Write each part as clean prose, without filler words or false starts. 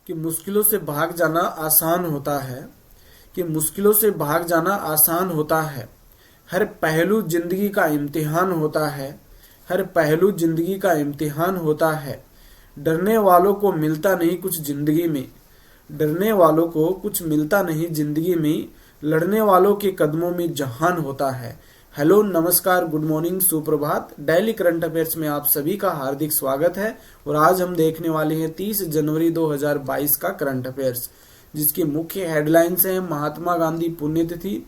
कि मुश्किलों से भाग जाना आसान होता है, कि मुश्किलों से भाग जाना आसान होता है। हर पहलू जिंदगी का इम्तिहान होता है, हर पहलू जिंदगी का इम्तिहान होता है। डरने वालों को मिलता नहीं कुछ जिंदगी में, डरने वालों को कुछ मिलता नहीं जिंदगी में, लड़ने वालों के कदमों में जहान होता है। हेलो, नमस्कार, गुड मॉर्निंग, सुप्रभात। डेली करंट अफेयर्स में आप सभी का हार्दिक स्वागत है। और आज हम देखने वाले हैं 30 जनवरी 2022 का करंट अफेयर्स, जिसकी मुख्य हेडलाइंस हैं: महात्मा गांधी पुण्यतिथि,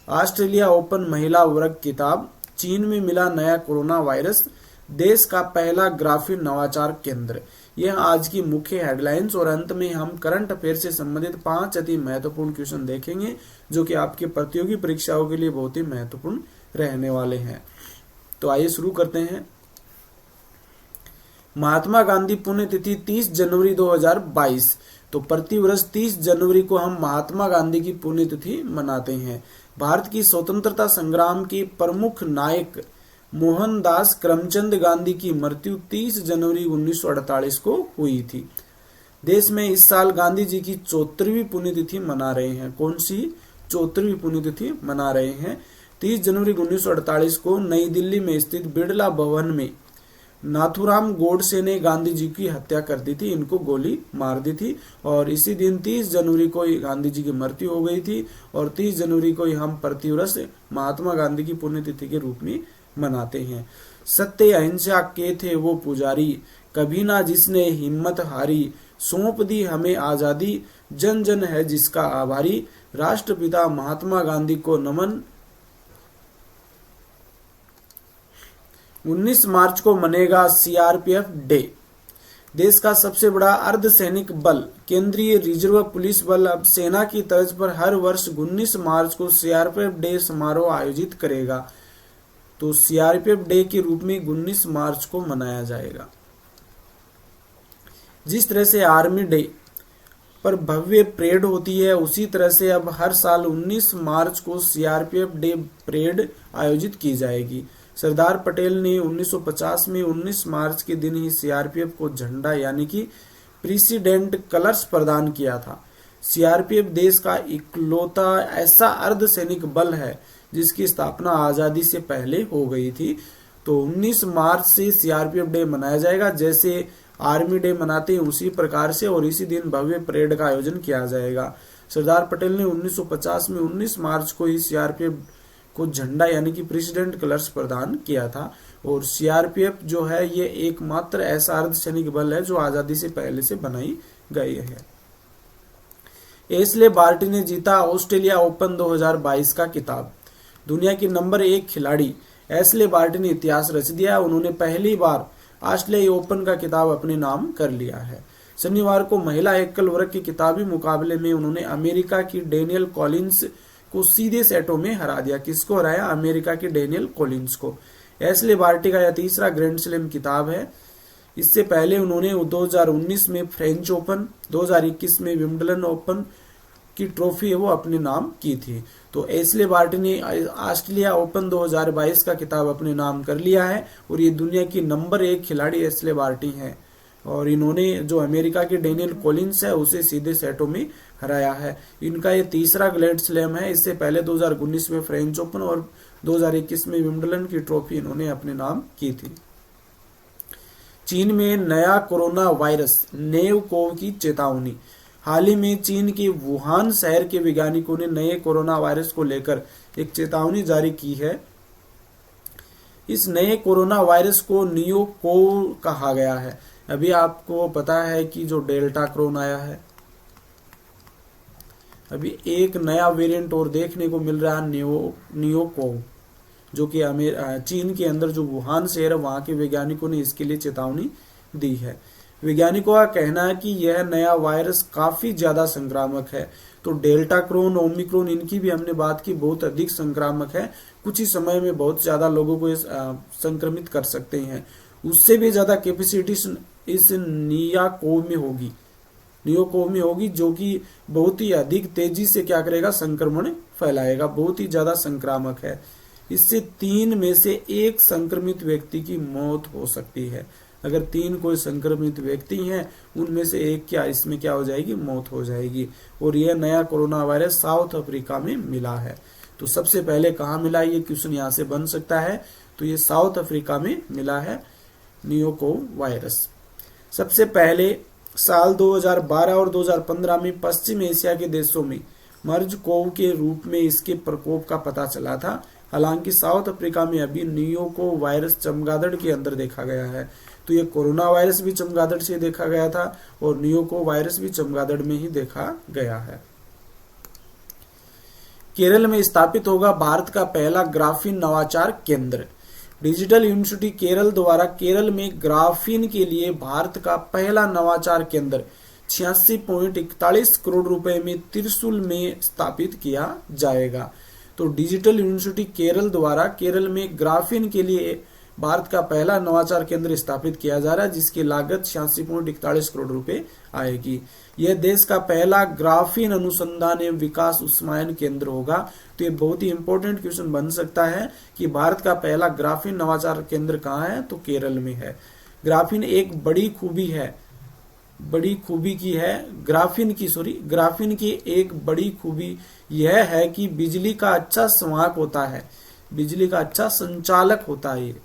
ऑस्ट्रेलिया ओपन महिला वर्ग किताब, चीन में मिला नया कोरोना वायरस, देश का पहला ग्राफीन नवाचार केंद्र। यह आज की मुख्य हेडलाइंस। और अंत में हम करंट अफेयर से संबंधित 5 अति महत्वपूर्ण क्वेश्चन देखेंगे, जो कि आपके प्रतियोगी परीक्षाओं के लिए बहुत ही महत्वपूर्ण रहने वाले हैं। तो आइए शुरू करते हैं। महात्मा गांधी पुण्यतिथि 30 जनवरी 2022। तो प्रतिवर्ष 30 जनवरी को हम महात्मा गांधी की पुण्यतिथि मनाते हैं। भारत की स्वतंत्रता संग्राम के प्रमुख नायक मोहनदास करमचंद गांधी की मृत्यु 30 जनवरी 1948 को हुई थी। देश में इस साल गांधी जी की 74वीं पुण्यतिथि मना रहे हैं। कौन सी 74वीं पुण्यतिथि मना रहे हैं? 30 जनवरी 1948 को नई दिल्ली में स्थित बिड़ला भवन में नाथूराम गोडसे ने गांधी जी की हत्या कर दी थी, इनको गोली मार दी थी। और इसी दिन 30 जनवरी को ही गांधी जी की मृत्यु हो गई थी। और 30 जनवरी को ही हम प्रतिवर्ष महात्मा गांधी की पुण्यतिथि के रूप में मनाते हैं। सत्य अहिंसा के थे वो पुजारी, कभी ना जिसने हिम्मत हारी, सौंप दी हमें आजादी, जन जन है जिसका आभारी, राष्ट्रपिता महात्मा गांधी को नमन। 19 मार्च को मनेगा सीआरपीएफ डे। देश का सबसे बड़ा अर्धसैनिक बल केंद्रीय रिजर्व पुलिस बल अब सेना की तर्ज पर हर वर्ष 19 मार्च को सीआरपीएफ डे समारोह आयोजित करेगा। तो सीआरपीएफ डे के रूप में 19 मार्च को मनाया जाएगा। जिस तरह से आर्मी डे पर भव्य परेड होती है, उसी तरह से अब हर साल 19 मार्च को सीआरपीएफ डे परेड आयोजित की जाएगी। सरदार पटेल ने 1950 में 19 मार्च के दिन ही सीआरपीएफ को झंडा यानी कि प्रेसिडेंट कलर्स प्रदान किया था। सीआरपीएफ देश का इकलौता ऐसा अर्धसैनिक बल है जिसकी स्थापना आजादी से पहले हो गई थी। तो 19 मार्च से सीआरपीएफ डे मनाया जाएगा। जैसे आर्मी डे मनाते हैं उसी प्रकार से, और इसी दिन भव्य परेड का आयोजन किया जाएगा। सरदार पटेल ने 1950 में 19 मार्च को ही सीआरपीएफ को झंडा यानी कि प्रेसिडेंट कलर्स प्रदान किया था। और सीआरपीएफ जो है ये एकमात्र ऐसा अर्धसैनिक बल है जो आजादी से पहले से बनाई गई है। एशले बार्टी ने जीता ऑस्ट्रेलिया ओपन 2022 का खिताब। दुनिया की नंबर 1 खिलाड़ी एशले बार्टी ने इतिहास रच दिया। उन्होंने पहली बार ऑस्ट्रेलिया ओपन का खिताब अपने नाम कर लिया है। शनिवार को महिला एकल वर्ग के खिताबी मुकाबले में उन्होंने अमेरिका की डेनियल कॉलिंस को सीधे सेटों में हरा दिया। किसको हराया? अमेरिका के डेनियल कॉलिंस को। एशले बार्टी का यह तीसरा ग्रैंड स्लैम खिताब है। इससे पहले उन्होंने 2019 में फ्रेंच ओपन, 2021 में विंबलडन ओपन की ट्रॉफी है वो अपने नाम की थी। तो एशले बार्टी ने ऑस्ट्रेलिया ओपन 2022 का खिताब अपने नाम कर लिया है। और ये दुनिया की नंबर 1 खिलाड़ी एशले बार्टी हैं। और इन्होंने जो अमेरिका के डेनियल कॉलिंस है उसे सीधे सेटों में हराया है। इनका ये तीसरा ग्रैंड स्लैम है। इससे पहले 2019 में फ्रेंच ओपन और 2021 में विंबलडन की ट्रॉफी इन्होंने अपने नाम की थी। चीन में नया कोरोना वायरस नेव कोव की चेतावनी। हाल ही में चीन के वुहान शहर के वैज्ञानिकों ने नए कोरोना वायरस को लेकर एक चेतावनी जारी की है। इस नए कोरोना वायरस को नियो कोव कहा गया है। अभी आपको पता है कि जो डेल्टा क्रोन आया है, अभी एक नया वेरिएंट और देखने को मिल रहा है नियो कोव, जो कि चीन के अंदर जो वुहान शहर है वहां के वैज्ञानिकों ने इसके लिए चेतावनी दी है। वैज्ञानिकों का कहना है कि यह नया वायरस काफी ज्यादा संक्रामक है। तो डेल्टा क्रोन, ओमिक्रोन, इनकी भी हमने बात की, बहुत अधिक संक्रामक है। कुछ ही समय में बहुत ज्यादा लोगों को संक्रमित कर सकते हैं। उससे भी ज्यादा कैपेसिटी इस नियोकोव में होगी, जो कि बहुत ही अधिक तेजी से क्या करेगा? संक्रमण फैलाएगा। बहुत ही ज्यादा संक्रामक है। इससे 3 में से 1 संक्रमित व्यक्ति की मौत हो सकती है। अगर 3 कोई संक्रमित व्यक्ति हैं उनमें से एक इसमें क्या हो जाएगी, मौत हो जाएगी। और यह नया कोरोना वायरस साउथ अफ्रीका में मिला है। तो सबसे पहले कहाँ मिला, ये क्वेश्चन यहाँ से बन सकता है। तो ये साउथ अफ्रीका में मिला है नियोको वायरस। सबसे पहले साल 2012 और 2015 में पश्चिम एशिया के देशों में मर्ज कोव के रूप में इसके प्रकोप का पता चला था। हालांकि साउथ अफ्रीका में अभी नियोको वायरस चमगादड़ के अंदर देखा गया है। तो ये कोरोना वायरस भी चमगादड़ से देखा गया था और नियोको वायरस भी चमगादड़ में ही देखा गया है। केरल में स्थापित होगा भारत का पहला ग्राफीन नवाचार केंद्र। डिजिटल यूनिवर्सिटी केरल द्वारा केरल में ग्राफीन के लिए भारत का पहला नवाचार केंद्र 86.41 करोड़ रुपए में त्रिशूल में स्थापित किया जाएगा। तो डिजिटल यूनिवर्सिटी केरल द्वारा केरल में ग्राफीन के लिए भारत का पहला नवाचार केंद्र स्थापित किया जा रहा है, जिसकी लागत 86.41 करोड़ रुपए आएगी। यह देश का पहला ग्राफीन अनुसंधान एवं विकास उष्मायन केंद्र होगा। तो ये बहुत ही इंपॉर्टेंट क्वेश्चन बन सकता है कि भारत का पहला ग्राफीन नवाचार केंद्र कहाँ है, तो केरल में है। ग्राफीन एक बड़ी खूबी की है ग्राफीन की एक बड़ी खूबी यह है कि बिजली का अच्छा संवाहक होता है, बिजली का अच्छा संचालक होता है।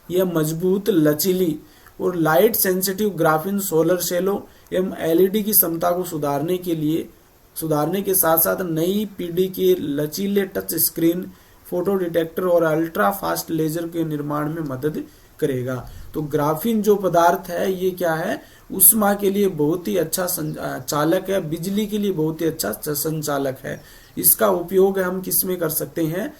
यह मजबूत, लचीली और लाइट सेंसिटिव ग्राफीन सोलर सेलों एवं एलईडी की क्षमता को सुधारने के साथ साथ नई पीढ़ी के लचीले टच स्क्रीन, फोटो डिटेक्टर और अल्ट्रा फास्ट लेजर के निर्माण में मदद करेगा। तो ग्राफीन जो पदार्थ है ये क्या है, उष्मा के लिए बहुत ही अच्छा चालक है, बिजली के लिए बहुत ही अच्छा संचालक है। इसका उपयोग हम किस में कर सकते हैं,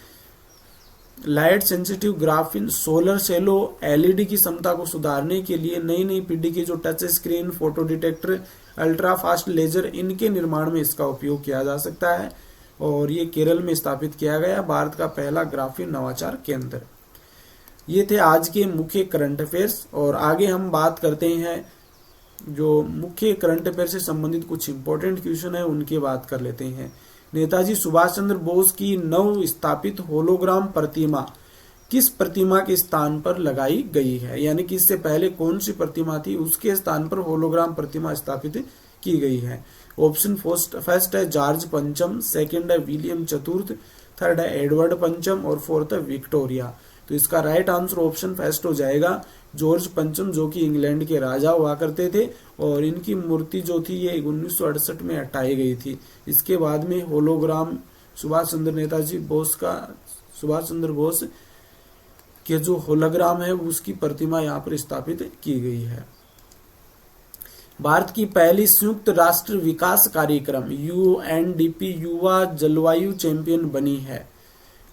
लाइट सेंसिटिव ग्राफीन सोलर सेलों, एलईडी की क्षमता को सुधारने के लिए, नई पीढ़ी के जो touch screen, photo detector, ultra fast laser, इनके निर्माण में इसका उपयोग किया जा सकता है। और ये केरल में स्थापित किया गया भारत का पहला ग्राफीन नवाचार केंद्र। ये थे आज के मुख्य करंट अफेयर्स। और आगे हम बात करते हैं जो मुख्य करंट अफेयर से संबंधित कुछ इंपॉर्टेंट क्वेश्चन है उनकी बात कर लेते हैं। नेताजी सुभाष चंद्र बोस की नव स्थापित होलोग्राम प्रतिमा किस प्रतिमा के स्थान पर लगाई गई है, यानी कि इससे पहले कौन सी प्रतिमा थी उसके स्थान पर होलोग्राम प्रतिमा स्थापित की गई है। ऑप्शन फर्स्ट है जॉर्ज पंचम, सेकंड है विलियम चतुर्थ, थर्ड है एडवर्ड पंचम और फोर्थ है विक्टोरिया। तो इसका राइट आंसर ऑप्शन फर्स्ट हो जाएगा, जॉर्ज पंचम, जो कि इंग्लैंड के राजा हुआ करते थे और इनकी मूर्ति जो थी ये 1968 में हटाई गई थी। इसके बाद में होलोग्राम सुभाष चंद्र बोस के जो होलोग्राम है उसकी प्रतिमा यहाँ पर स्थापित की गई है। भारत की पहली संयुक्त राष्ट्र विकास कार्यक्रम यूएनडीपी युवा जलवायु चैंपियन बनी है।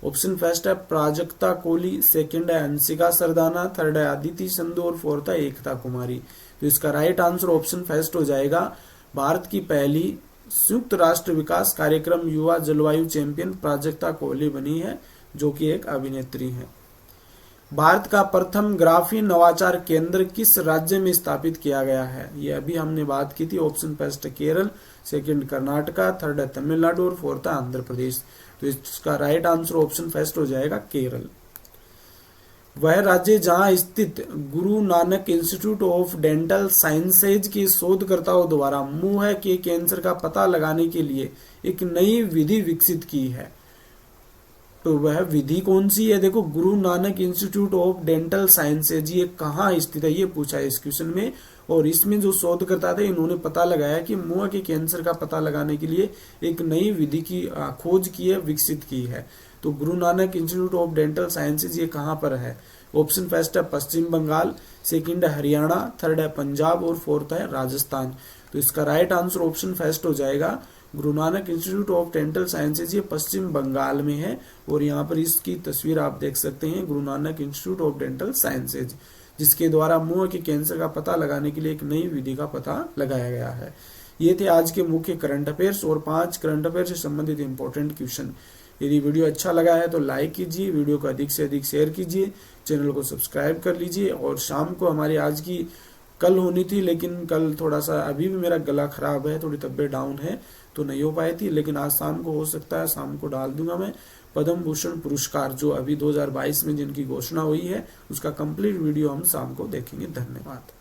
ऑप्शन फर्स्ट है प्राजक्ता कोहली, सेकंड है अंशिका सरदाना, थर्ड है अदिति संधू और फोर्थ है एकता कुमारी। तो इसका राइट आंसर ऑप्शन फर्स्ट हो जाएगा, भारत की पहली संयुक्त राष्ट्र विकास कार्यक्रम युवा जलवायु चैंपियन प्राजक्ता कोहली बनी है, जो कि एक अभिनेत्री है। भारत का प्रथम ग्राफीन नवाचार केंद्र किस राज्य में स्थापित किया गया है, ये अभी हमने बात की थी। ऑप्शन फर्स्ट है केरल, सेकंड कर्नाटका, थर्ड है तमिलनाडु और फोर्थ है आंध्र प्रदेश। तो इसका राइट आंसर ऑप्शन फर्स्ट हो जाएगा केरल। वह राज्य जहां स्थित Guru Nanak institute of dental sciences के शोधकर्ताओं द्वारा मुंह के कैंसर का पता लगाने के लिए एक नई विधि विकसित की है। तो वह विधि कौन सी है, देखो Guru Nanak institute of dental sciences ये कहाँ स्थित है ये पूछा है इस क्वेश्चन में। और इसमें जो शोधकर्ता थे इन्होंने पता लगाया कि मुंह के कैंसर का पता लगाने के लिए एक नई विधि की खोज की है, विकसित की है। तो Guru Nanak institute of dental sciences ये कहाँ पर है। ऑप्शन फर्स्ट है पश्चिम बंगाल, सेकंड है हरियाणा, थर्ड है पंजाब और फोर्थ है राजस्थान। तो इसका राइट आंसर ऑप्शन फर्स्ट हो जाएगा, Guru Nanak institute of dental sciences ये पश्चिम बंगाल में है। और यहाँ पर इसकी तस्वीर आप देख सकते हैं, Guru Nanak institute of dental sciences, जिसके द्वारा मुंह के कैंसर का पता लगाने के लिए एक नई विधि का पता लगाया गया है। ये थे आज के मुख्य करंट अफेयर्स और 5 करंट अफेयर से संबंधित इंपॉर्टेंट क्वेश्चन। यदि वीडियो अच्छा लगा है तो लाइक कीजिए, वीडियो को अधिक से अधिक शेयर कीजिए, चैनल को सब्सक्राइब कर लीजिए। और शाम को हमारी आज की कल होनी थी, लेकिन कल थोड़ा सा अभी भी मेरा गला खराब है, थोड़ी तबीयत डाउन है तो नहीं हो पाई थी, लेकिन आज शाम को हो सकता है, शाम को डाल दूंगा मैं पद्म भूषण पुरस्कार जो अभी 2022 में जिनकी घोषणा हुई है, उसका कंप्लीट वीडियो हम शाम को देखेंगे। धन्यवाद।